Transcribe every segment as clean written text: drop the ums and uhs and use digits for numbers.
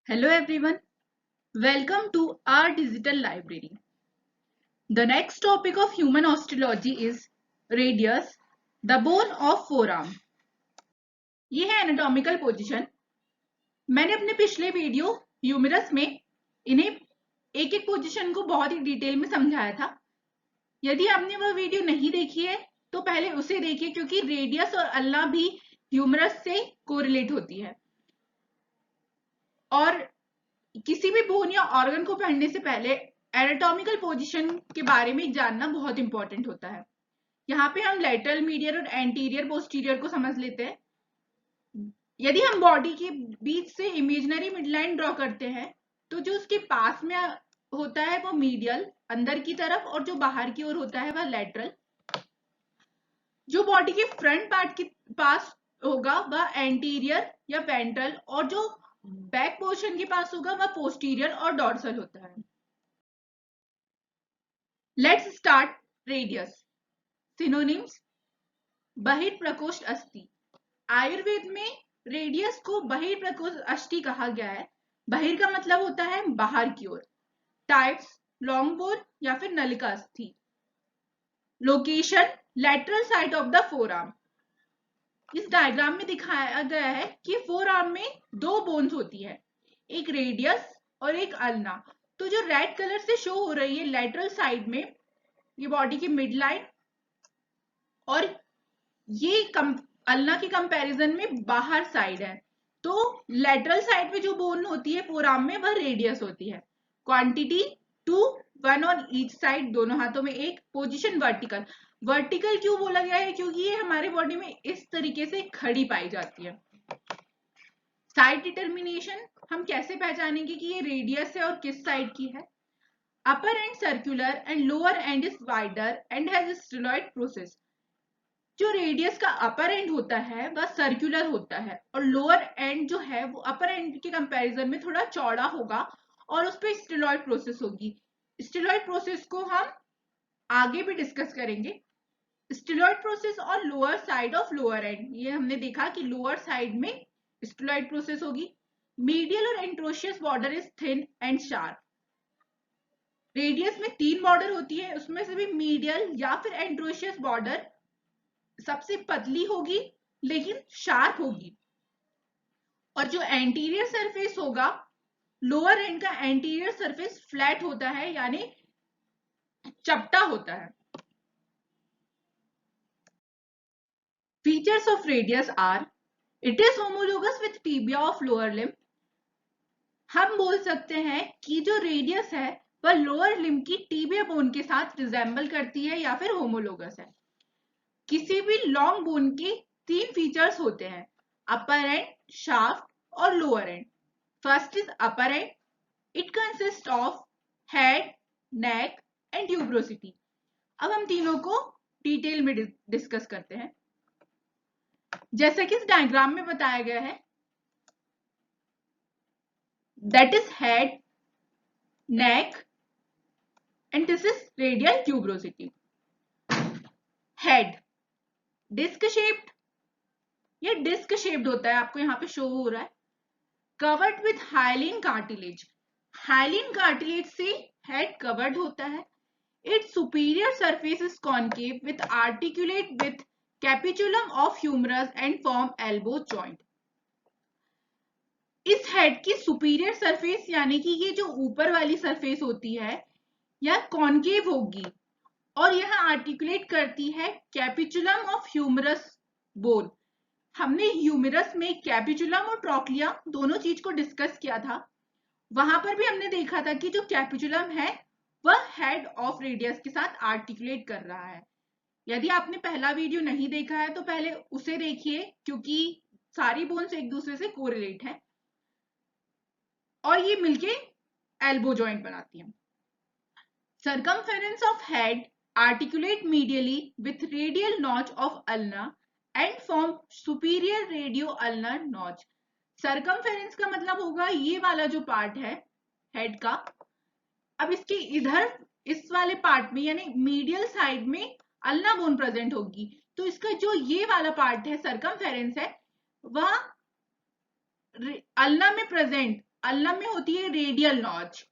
Hello everyone, welcome to our digital library. The next topic of human osteology is radius, the bone of forearm. ये है anatomical position. मैंने अपने पिछले video humerus में इन्हें एक एक पोजीशन को बहुत ही डिटेल में समझाया था। यदि आपने वह वीडियो नहीं देखी है तो पहले उसे देखिए, क्योंकि रेडियस और अल्ना भी ह्यूमरस से कोरिलेट होती है। और किसी भी बोन या ऑर्गन को पढ़ने से पहले एनाटॉमिकल पोजीशन के बारे में जानना बहुत इंपॉर्टेंट होता है। यहाँ पे हम लेटरल, मीडियल और एंटीरियर, पोस्टीरियर को समझ लेते हैं। यदि हम बॉडी के बीच से इमेजिनरी मिडलाइन ड्रॉ करते हैं तो जो उसके पास में होता है वो मीडियल अंदर की तरफ, और जो बाहर की ओर होता है वह लेटरल। जो बॉडी के फ्रंट पार्ट के पास होगा वह एंटीरियर या वेंट्रल, और जो बैक पोर्शन के पास होगा वह पोस्टीरियर और डॉर्सल होता है। Let's start radius. सिनोनिम्स: बहिर्प्रकोष्ठ अस्थि। आयुर्वेद में रेडियस को बहिर्प्रकोष्ठ अस्थि कहा गया है। बहिर का मतलब होता है बाहर की ओर। टाइप्स: लॉन्ग बोन या फिर नलिका अस्थि। Location: lateral side of the forearm. इस डायग्राम में दिखाया गया है कि फोरआर्म में दो बोन्स होती है, एक रेडियस और एक अल्ना। तो जो रेड कलर से शो हो रही है लैटरल साइड में, ये बॉडी की मिड लाइन, और ये अल्ना के कंपैरिजन में बाहर साइड है। तो लैटरल साइड में जो बोन होती है फोरआर्म में वह रेडियस होती है। क्वांटिटी 2, 1 ऑन ईच साइड, दोनों हाथों में एक। Position vertical. वर्टिकल क्यों बोला गया है? क्योंकि ये हमारे बॉडी में इस तरीके से खड़ी पाई जाती है। साइड डिटर्मिनेशन: हम कैसे पहचानेंगे कि ये रेडियस है और किस साइड की है? Upper end circular end lower end is wider end has styloid process. जो रेडियस का अपर एंड होता है वह सर्कुलर होता है, और लोअर एंड जो है वो अपर एंड के कंपैरिजन में थोड़ा चौड़ा होगा, और उस पर स्टेरॉइड प्रोसेस होगी। स्टेरॉइड प्रोसेस को हम आगे भी डिस्कस करेंगे। स्टेरॉइड प्रोसेस और lower side of lower end, ये हमने देखा कि लोअर साइड में स्टेरॉइड प्रोसेस होगी। मीडियल और interosseous border is thin and sharp. Radius में 3 बॉर्डर होती है, उसमें से भी मीडियल या फिर एंट्रोशियस बॉर्डर सबसे पतली होगी लेकिन शार्प होगी। और जो एंटीरियर सरफेस होगा, लोअर एंड का एंटीरियर सरफेस फ्लैट होता है, यानी चपटा होता है। Features of radius R: it is homologous with tibia of lower limb. हम बोल सकते हैं कि जो रेडियस है वह लोअर लिम्ब की टिबिया बोन के साथ रिजेंबल करती है या फिर होमोलोगस है। किसी भी लॉन्ग बोन के 3 फीचर्स होते हैं: अपर एंड, शाफ्ट और lower and. First is upper and. It consist of head, neck and tuberosity. अब हम तीनों को डिटेल में डिस्कस करते हैं। जैसा कि इस डायग्राम में बताया गया है, that is head, neck and this is radial tuberosity. Head disc shaped, ये डिस्क शेप्ड होता है, आपको यहाँ पे शो हो रहा है। Covered with hyaline cartilage. Hyaline cartilage से हेड कवर्ड होता है। Its superior surface is concave with articulate with capitulum of humerus and form elbow joint. इस हेड की सुपीरियर सरफेस यानी कि ये जो ऊपर वाली सरफेस होती है यह कॉन्केव होगी, और यह आर्टिकुलेट करती है कैपिचुलम ऑफ ह्यूमरस बोन। हमने ह्यूमरस में कैपिचुलम और ट्रोक्लिया दोनों चीज को डिस्कस किया था। वहां पर भी हमने देखा था कि जो कैपिचुलम है वह हेड ऑफ रेडियस के साथ आर्टिकुलेट कर रहा है। यदि आपने पहला वीडियो नहीं देखा है तो पहले उसे देखिए, क्योंकि सारी बोन्स एक दूसरे से कोरिलेट है और ये मिलके एल्बो जॉइंट बनाती हैं। Circumference of head articulate medially with radial notch of ulna and form superior radio-ulnar notch. Circumference का मतलब होगा ये वाला जो पार्ट है हेड का। अब इसके इधर इस वाले पार्ट में यानी मीडियल साइड में अल्ना बोन प्रेजेंट होगी, तो इसका जो ये वाला पार्ट है सर्कमफेरेंस है, वह अल्ना में प्रेजेंट अल्लम में होती है रेडियल नॉच,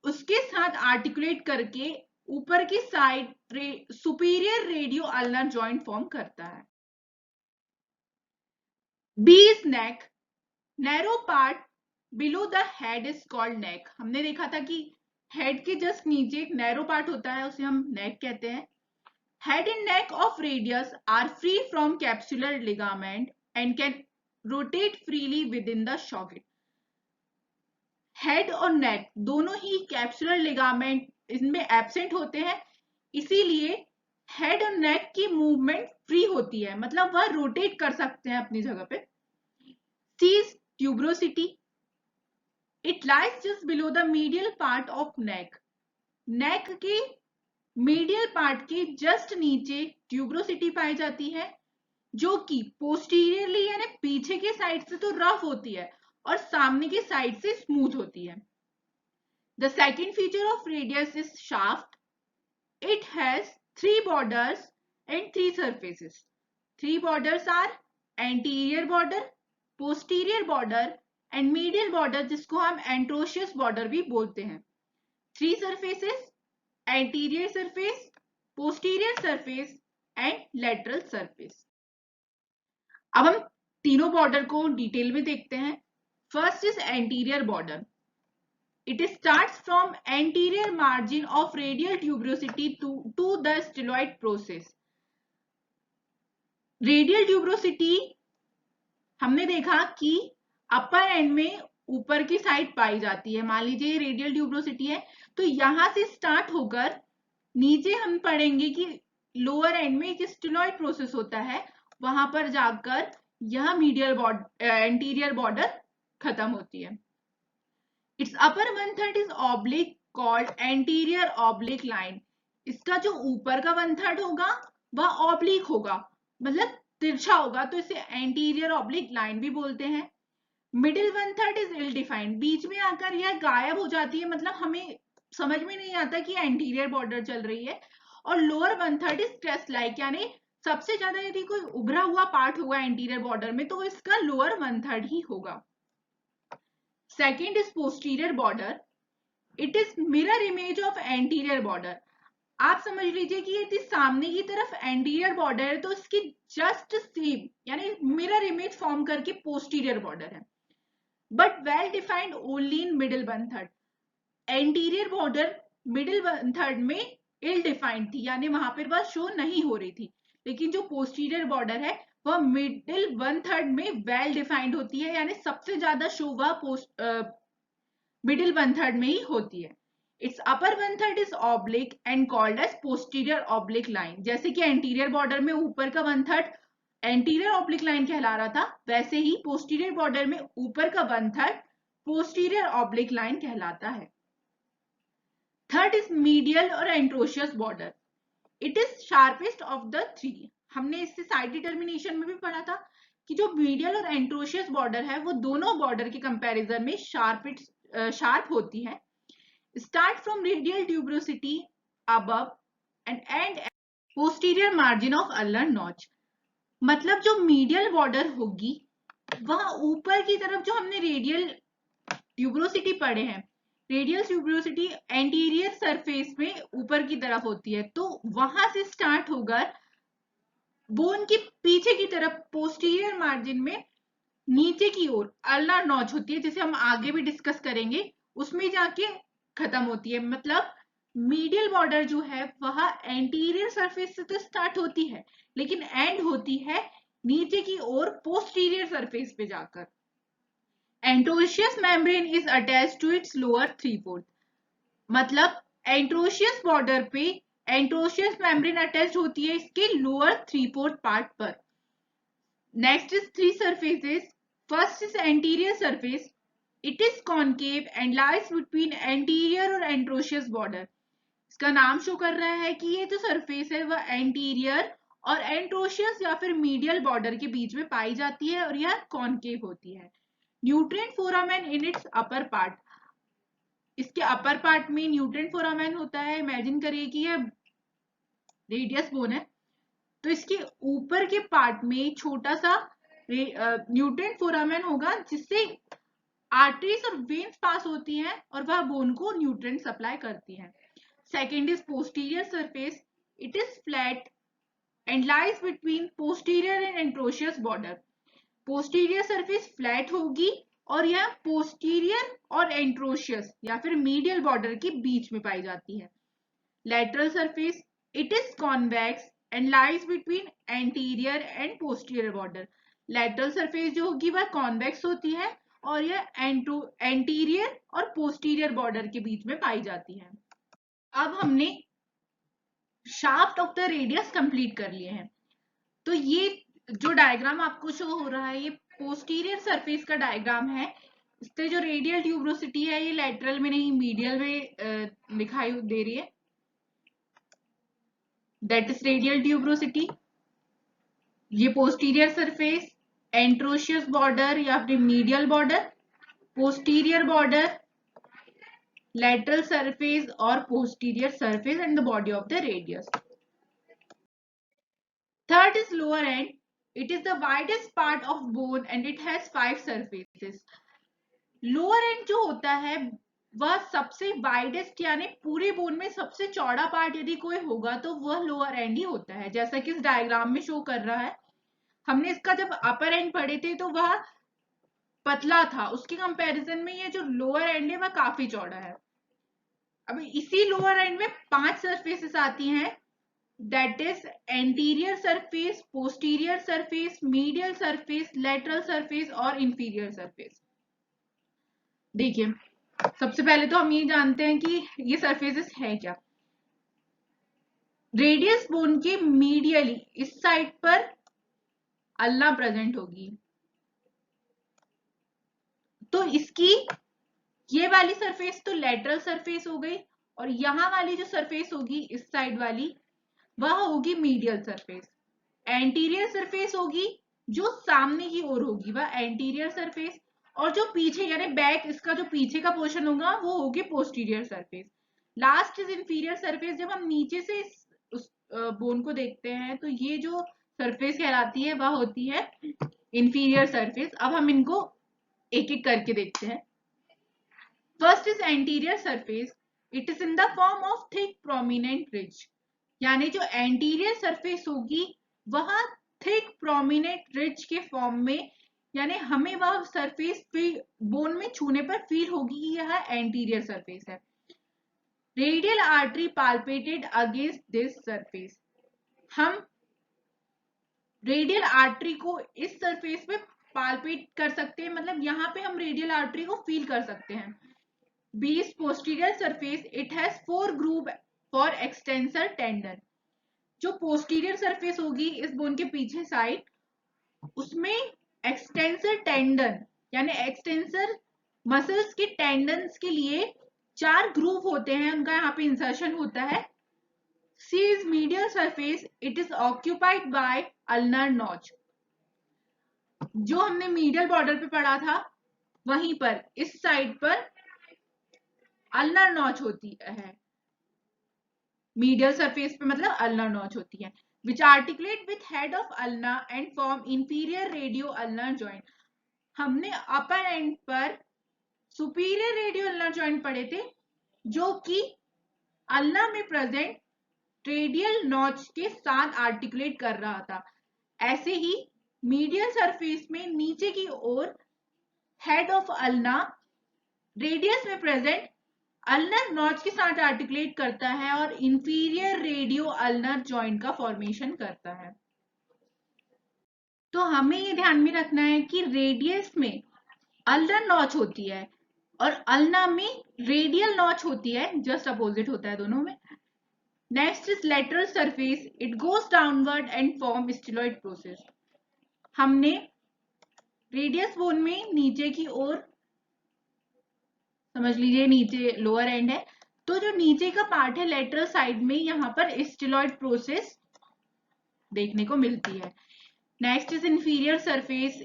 उसके साथ आर्टिकुलेट करके ऊपर की side superior radio ulnar joint form करता है। B's neck, narrow part below the head is called neck. हमने देखा था कि हेड के जस्ट नीचे एक नैरो पार्ट होता है, उसे हम नेक कहते हैं। Head and neck of radius are free from capsular ligament and can rotate freely within the socket. हेड और नेक दोनों ही कैप्सुलर लिगामेंट इनमें एब्सेंट होते हैं, इसीलिए हेड और नेक की मूवमेंट फ्री होती है, मतलब वह रोटेट कर सकते हैं अपनी जगह पे। C's tuberosity, it lies just below the medial part of neck. Neck के मीडियल पार्ट के जस्ट नीचे ट्यूब्रोसिटी पाई जाती है, जो कि पोस्टीरियरली यानी पीछे के साइड से तो रफ होती है और सामने की साइड से स्मूथ होती है। The second feature of radius is shaft. It has 3 borders and 3 surfaces. 3 borders are anterior border, posterior border and medial border, जिसको हम antrocious border भी बोलते हैं। 3 surfaces, anterior surface, posterior surface and lateral surface. अब हम तीनों border को detail में देखते हैं। First is anterior border. It starts from anterior margin of radial tuberosity to the styloid process. Radial tuberosity हमने देखा कि अपर एंड में ऊपर की साइड पाई जाती है। मान लीजिए रेडियल ट्यूब्रोसिटी है, तो यहां से स्टार्ट होकर नीचे हम पढ़ेंगे कि लोअर एंड में एक स्टिलॉइड प्रोसेस होता है, वहां पर जाकर यह मीडियल एंटीरियर बॉर्डर खत्म होती है। Its upper 1/3 is oblique called anterior oblique line. इसका जो ऊपर का 1/3 होगा वह ऑब्लिक होगा, मतलब तिरछा होगा, तो इसे एंटीरियर ऑब्लिक लाइन भी बोलते हैं। मिडिल 1/3 इज इल डिफाइंड, बीच में आकर यह गायब हो जाती है, मतलब हमें समझ में नहीं आता कि एंटीरियर बॉर्डर चल रही है। और लोअर 1/3 इज क्रेस्ट लाइक, यानी सबसे ज्यादा यदि कोई उभरा हुआ पार्ट होगा एंटीरियर बॉर्डर में तो इसका लोअर 1/3 ही होगा। Second is posterior border. It is mirror image of anterior border. आप समझ लीजिए कि यदि सामने की तरफ एंटीरियर बॉर्डर है तो इसकी जस्ट सेम यानी मिरर इमेज फॉर्म करके पोस्टीरियर बॉर्डर है, but well defined only in middle 1/3। Anterior border middle 1/3 में इल डिफाइंड थी, यानी वहां पर वह शो नहीं हो रही थी, लेकिन जो पोस्टीरियर बॉर्डर है वह मिडिल 1/3 में वेल डिफाइंड होती है, यानी सबसे ज्यादा शो वह मिडिल 1/3 में ही होती है। Its upper 1/3 is oblique and called as posterior oblique line. जैसे कि एंटीरियर बॉर्डर में ऊपर का 1/3 एंटीरियर ऑब्लिक लाइन कहला रहा था, वैसे ही पोस्टीरियर बॉर्डर में ऊपर का 1/3 पोस्टीरियर ऑब्लिक लाइन कहलाता है। थर्ड इज मीडियल और interosseous border. It is sharpest of the 3। हमने इससे साइड डिटर्मिनेशन में भी पढ़ा था कि जो मीडियल और एंट्रोशियस बॉर्डर है वो दोनों बॉर्डर के कंपैरिजन में शार्प होती है। Start from radial tuberosity above and and posterior margin of ulnar notch. मतलब जो मीडियल बॉर्डर होगी वह ऊपर की तरफ, जो हमने रेडियल ट्यूब्रोसिटी पढ़े हैं, रेडियल ट्यूब्रोसिटी एंटीरियर सरफेस में ऊपर की तरफ होती है, तो वहां से स्टार्ट होकर बोन के पीछे की तरफ पोस्टीरियर मार्जिन में नीचे की ओर अल्नर नॉच होती है, जिसे हम आगे भी डिस्कस करेंगे, उसमें जाके खत्म होती है। मतलब मीडियल बॉर्डर जो है वह एंटीरियर सरफेस से तो स्टार्ट होती है, लेकिन एंड होती है नीचे की ओर पोस्टीरियर सरफेस पे जाकर। Interosseous membrane is attached to its lower 3/4। मतलब एंट्रोशियस बॉर्डर पे एंट्रोशियस मेम्ब्रेन अटैच्ड होती है इसके लोअर 3/4 पार्ट पर। Next is 3 surfaces. First is anterior surface. It is concave and lies between anterior और antrocious border. इसका नाम शो कर रहा है कि ये जो सरफेस है वह एंटीरियर और एंट्रोशियस या फिर मीडियल बॉर्डर के बीच में पाई जाती है और यह कॉन्केव होती है। Nutrient foramen in its upper part. इसके अपर पार्ट में न्यूट्रिएंट फोरामेन होता है। इमेजिन करिए कि यह रेडियस बोन है, तो इसके ऊपर के पार्ट में छोटा सा न्यूट्रिएंट फोरामेन होगा, जिससे आर्टरीज और वेन्स पास होती हैं और वह बोन को न्यूट्रिएंट सप्लाई करती हैं। Second is posterior surface, it is flat and lies between posterior and interosseous border. Posterior surface flat होगी और यह पोस्टीरियर और एंट्रोशियस या फिर मीडियल बॉर्डर के बीच में पाई जाती है। Lateral surface, it is convex and lies between anterior and posterior border. Lateral surface जो होगी वह convex होती है और यह anterior और posterior border के बीच में पाई जाती है। अब हमने shaft of the radius complete कर लिए हैं। तो ये जो डायग्राम आपको शो हो रहा है ये पोस्टीरियर सरफेस का डायग्राम है। इससे जो रेडियल ट्यूब्रोसिटी है ये लेटरल में नहीं मीडियल में दिखाई दे रही है, दैट इज रेडियल ट्यूब्रोसिटी। ये पोस्टीरियर सरफेस, एंट्रोशियस बॉर्डर या फिर medial border, posterior border, lateral surface और posterior surface and the body of the radius. Third is lower end, it is the widest part of bone and it has 5 surfaces. Lower end जो होता है वह सबसे widest यानी पूरे bone में सबसे चौड़ा पार्ट यदि कोई होगा तो वह लोअर एंड ही होता है, जैसा कि इस डायग्राम में शो कर रहा है। हमने इसका जब अपर एंड पढ़े थे तो वह पतला था, उसके कंपैरिजन में ये जो लोअर एंड है वह काफी चौड़ा है। अब इसी लोअर एंड में 5 सरफेसेस आती हैं, that is anterior surface, posterior surface, medial surface, lateral surface और इंफीरियर सरफेस। देखिए सबसे पहले तो हम ये जानते हैं कि ये सरफेसेस है क्या। रेडियस बोन के मीडियली इस साइड पर अल्ना प्रेजेंट होगी, तो इसकी ये वाली सरफेस तो लेटरल सरफेस हो गई और यहां वाली जो सरफेस होगी इस साइड वाली वह होगी मीडियल सरफेस। एंटीरियर सरफेस होगी जो सामने की ओर होगी वह एंटीरियर सरफेस, और जो पीछे यानी बैक इसका जो पीछे का पोर्शन होगा वो होगी posterior surface. Last is inferior surface. जब हम नीचे से उस बोन को देखते हैं तो ये जो सरफेस कहलाती है वह होती है इंफीरियर सरफेस। अब हम इनको एक एक करके देखते हैं। First is anterior surface, it is in the form of thick prominent ridge, यानी जो एंटीरियर सरफेस होगी वह थिक प्रोमिनेंट रिज के फॉर्म में, यानी हमें वह सरफेस बोन में छूने पर फील होगी कि यह एंटीरियर सरफेस है। Radial artery पाल्पेटेड against this surface, हम रेडियल आर्टरी को इस सरफेस पे पाल्पेट कर सकते हैं, मतलब यहाँ पे हम रेडियल आर्टरी को फील कर सकते हैं। बीस posterior surface, it has 4 groove for extensor tendon, जो पोस्टीरियर सरफेस होगी इस बोन के पीछे साइड उसमें एक्सटेंसर टेंडन यानी एक्सटेंसर मसल्स के टेंडन्स के लिए 4 ग्रूव होते हैं, उनका यहाँ पे इंसर्शन होता है। C is medial surface, it is occupied by ulnar notch, जो हमने मीडियल बॉर्डर पे पढ़ा था वहीं पर इस साइड पर अल्नर नॉच होती है। मीडियल सरफेस पे मतलब अल्नर नॉच होती है, which articulate with head of ulna and form inferior radio ulnar joint। हमने अपर एंड पर सुपीरियर रेडियो अल्नर जॉइंट पढ़े थे जो कि अल्ना में प्रेजेंट रेडियल नॉच के साथ आर्टिकुलेट कर रहा था। ऐसे ही मीडियल सरफेस में नीचे की ओर हेड ऑफ अल्ना रेडियस में प्रेजेंट अल्नर नॉच के साथ आर्टिकुलेट करता है और इंफीरियर रेडियो अल्नर जॉइंट का फॉर्मेशन करता है। तो हमें ये ध्यान में रखना है कि रेडियस में अल्नर नॉच होती है और अल्ना में रेडियल नॉच होती है, जस्ट अपोजिट होता है दोनों में। Next is lateral surface, it goes downward and form styloid process. हमने रेडियस बोन में नीचे की ओर समझ लीजिए नीचे लोअर एंड है, तो जो नीचे का पार्ट है लेटरल साइड में यहाँ पर स्टिलॉइड प्रोसेस देखने को मिलती है। नेक्स्ट इज इंफीरियर सरफेस,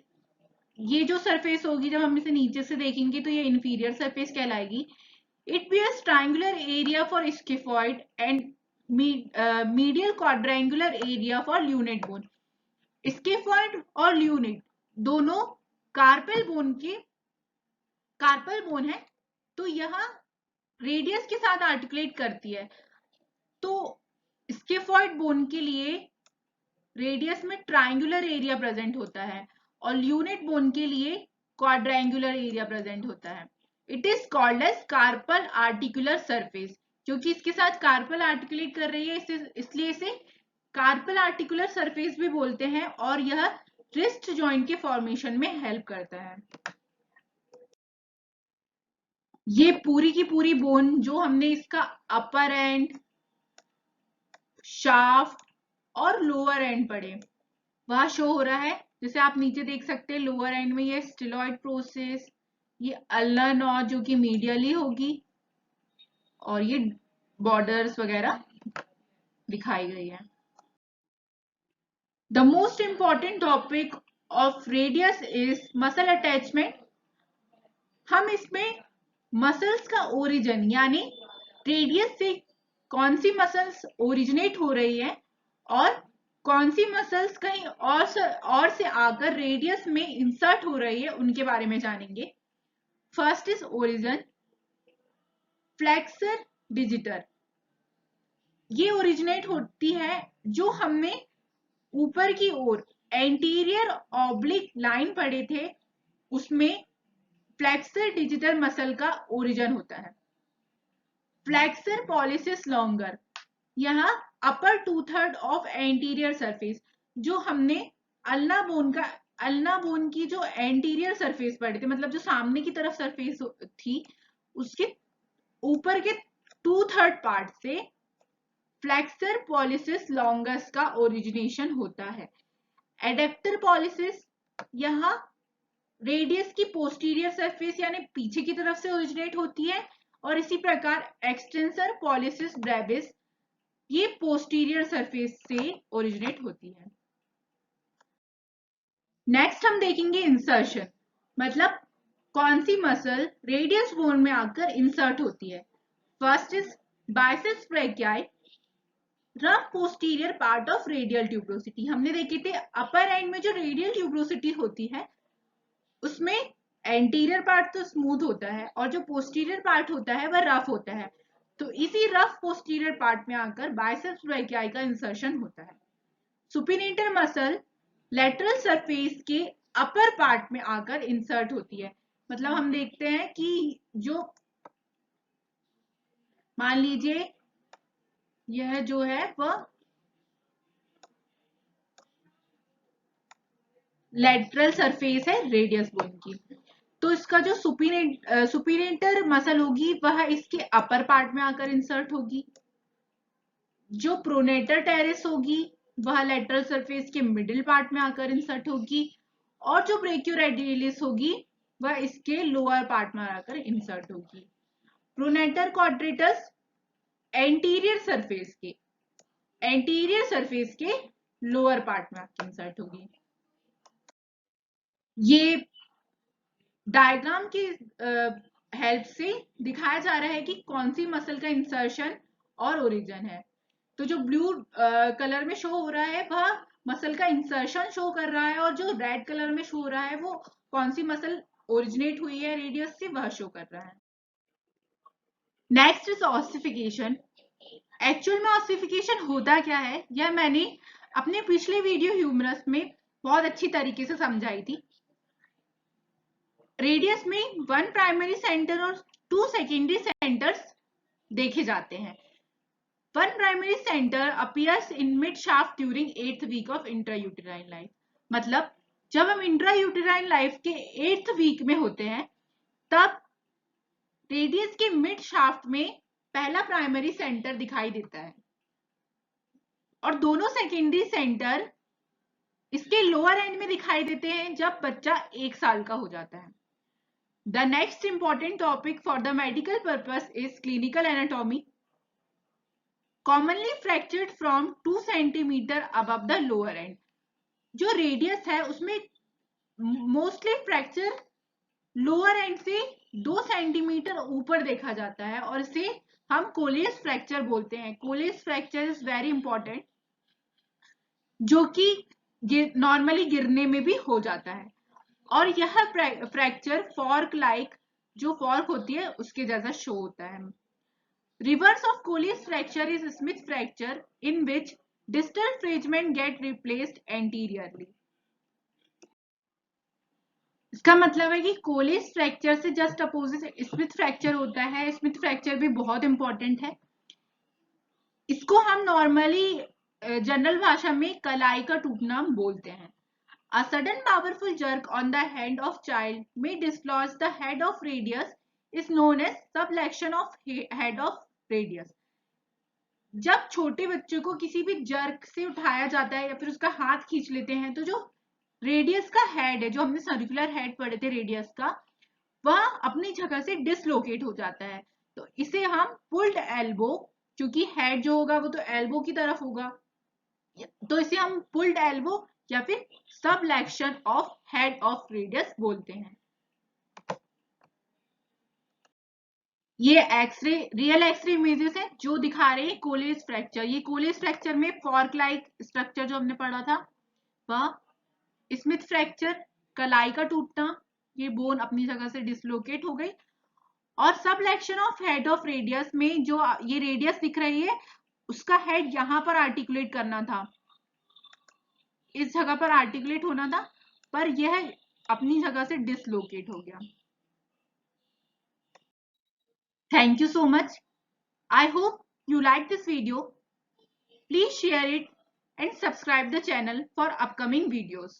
ये जो सरफेस होगी जब हम इसे नीचे से देखेंगे तो ये इंफीरियर सरफेस कहलाएगी। It bears triangular area for scaphoid and medial quadrangular area for lunate bone। Scaphoid और ल्यूनेट दोनों कार्पेल बोन के कार्पल बोन है तो यह रेडियस के साथ आर्टिकुलेट करती है। तो स्केफॉइड बोन के लिए रेडियस में ट्रायंगुलर एरिया प्रेजेंट होता है और ल्यूनेट बोन के लिए क्वाड्रेंगुलर एरिया प्रेजेंट होता है। It is called as carpal articular surface, क्योंकि इसके साथ कार्पल आर्टिकुलेट कर रही है इसलिए इसे कार्पल आर्टिकुलर सरफेस भी बोलते हैं और यह रिस्ट जॉइंट के फॉर्मेशन में हेल्प करता है। ये पूरी की पूरी बोन जो हमने इसका अपर एंड, शाफ्ट और लोअर एंड पढ़े वहां शो हो रहा है। जैसे आप नीचे देख सकते हैं लोअर एंड में ये स्टिलॉइड प्रोसेस, ये अल्नर नॉच जो कि मीडियली होगी और ये बॉर्डर्स वगैरह दिखाई गई है। The most important topic of radius is muscle attachment. हम इसमें मसल्स का ओरिजिन यानी रेडियस से कौन सी मसल्स ओरिजिनेट हो रही है और कौन सी मसल्स कहीं और से आकर रेडियस में इंसर्ट हो रही है उनके बारे में जानेंगे। First is origin, flexor digitorum. ये ओरिजिनेट होती है जो हमने ऊपर की ओर एंटीरियर ऑब्लिक लाइन पढ़े थे, उसमें फ्लेक्सर डिजिटल मसल का ओरिजिन होता है। फ्लेक्सर पॉलिसिस लॉन्गर, यहाँ अपर 2/3 ऑफ एंटीरियर सरफेस, जो हमने अल्ना बोन की जो एंटीरियर सरफेस पढ़ी थी, मतलब जो सामने की तरफ सरफेस थी उसके ऊपर के 2/3 पार्ट से फ्लेक्सर पॉलिसिस लॉन्गस का ओरिजिनेशन होता है। एडक्टर पॉलिसिस यहाँ रेडियस की पोस्टीरियर सरफेस यानी पीछे की तरफ से ओरिजिनेट होती है और इसी प्रकार एक्सटेंसर पॉलिसिस ब्रेविस ये पोस्टीरियर सरफेस से ओरिजिनेट होती है। नेक्स्ट हम देखेंगे इंसर्शन, मतलब कौन सी मसल रेडियस बोन में आकर इंसर्ट होती है। First is biceps brachii, rough posterior part of radial tuberosity. हमने देखे थे अपर एंड में जो रेडियल ट्यूब्रोसिटी होती है उसमें एंटीरियर पार्ट तो स्मूथ होता है और जो पोस्टीरियर पार्ट होता है वह रफ होता है। तो इसी रफ पोस्टीरियर पार्ट में आकर बाइसेप्स ब्रेकियाई का इंसर्शन होता है। सुपिनेटर मसल लेटरल सरफेस के अपर पार्ट में आकर इंसर्ट होती है। मतलब हम देखते हैं कि जो मान लीजिए यह जो है वह लेटरल सरफेस है रेडियस बोन की, तो इसका जो सुपिनेटर मसल होगी वह इसके अपर पार्ट में आकर इंसर्ट होगी। जो प्रोनेटर टेरेस होगी वह लेटरल सरफेस के मिडिल पार्ट में आकर इंसर्ट होगी और जो ब्रेकियोरेडियलिस होगी वह इसके लोअर पार्ट में आकर इंसर्ट होगी। प्रोनेटर क्वाड्रेटस एंटीरियर सरफेस के लोअर पार्ट में आकर इंसर्ट होगी। ये डायग्राम की हेल्प से दिखाया जा रहा है कि कौन सी मसल का इंसर्शन और ओरिजिन है। तो जो ब्लू कलर में शो हो रहा है वह मसल का इंसर्शन शो कर रहा है और जो रेड कलर में शो हो रहा है वो कौन सी मसल ओरिजिनेट हुई है रेडियस से वह शो कर रहा है। Next is ossification. एक्चुअल में ऑसिफिकेशन होता क्या है यह मैंने अपने पिछले वीडियो ह्यूमरस में बहुत अच्छी तरीके से समझाई थी। रेडियस में 1 प्राइमरी सेंटर और 2 सेकेंडरी सेंटर्स देखे जाते हैं। 1 primary centre appears in mid shaft during 8th week of intrauterine life. मतलब जब हम इंट्रायूटेराइन लाइफ के 8th वीक में होते हैं तब रेडियस के मिड शाफ्ट में पहला प्राइमरी सेंटर दिखाई देता है और दोनों सेकेंडरी सेंटर इसके लोअर एंड में दिखाई देते हैं जब बच्चा 1 साल का हो जाता है। The next important topic for the medical purpose is clinical anatomy, commonly fractured from 2 centimeter above the lower end। जो रेडियस है उसमें मोस्टली फ्रैक्चर लोअर एंड से 2 सेंटीमीटर ऊपर देखा जाता है और इसे हम कोलेस फ्रैक्चर बोलते हैं। कोलेस फ्रैक्चर इज वेरी इंपॉर्टेंट, जो कि नॉर्मली गिरने में भी हो जाता है और यह फ्रैक्चर फॉर्क लाइक जो फॉर्क होती है उसके जैसा शो होता है। Reverse of Colles fracture is Smith fracture in which distal fragment get replaced anteriorly। इसका मतलब है कि कोलिस फ्रैक्चर से जस्ट अपोजिट स्मिथ फ्रैक्चर होता है। स्मिथ फ्रैक्चर भी बहुत इंपॉर्टेंट है। इसको हम नॉर्मली जनरल भाषा में कलाई का टूटना बोलते हैं। A sudden powerful jerk on the hand of child may dislodge the head of radius is known as subluxation of head of radius। जब छोटे बच्चे को किसी भी जर्क से उठाया जाता है या फिर उसका हाथ खींच लेते हैं तो जो रेडियस का हेड है, जो हमने सर्कुलर हेड पढ़े थे रेडियस का, वह अपनी जगह से डिसलोकेट हो जाता है। तो इसे हम पुल्ड एल्बो, क्योंकि हेड जो होगा वो तो एल्बो की तरफ होगा, तो इसे हम पुल्ड एल्बो या फिर सबलेक्शन ऑफ हेड ऑफ रेडियस बोलते हैं। ये एक्सरे, रियल एक्सरे इमेजेस है जो दिखा रहे हैं कोलिस फ्रैक्चर। ये कोलिस फ्रैक्चर में फॉर्क लाइक स्ट्रक्चर जो हमने पढ़ा था वह, स्मिथ फ्रैक्चर कलाई का टूटना, ये बोन अपनी जगह से डिसलोकेट हो गई, और सबलेक्शन ऑफ हेड ऑफ रेडियस में जो ये रेडियस दिख रही है उसका हेड यहां पर आर्टिकुलेट करना था, इस जगह पर आर्टिकुलेट होना था, पर यह अपनी जगह से डिसलोकेट हो गया। Thank you so much. I hope you like this video. Please share it and subscribe the channel for upcoming videos.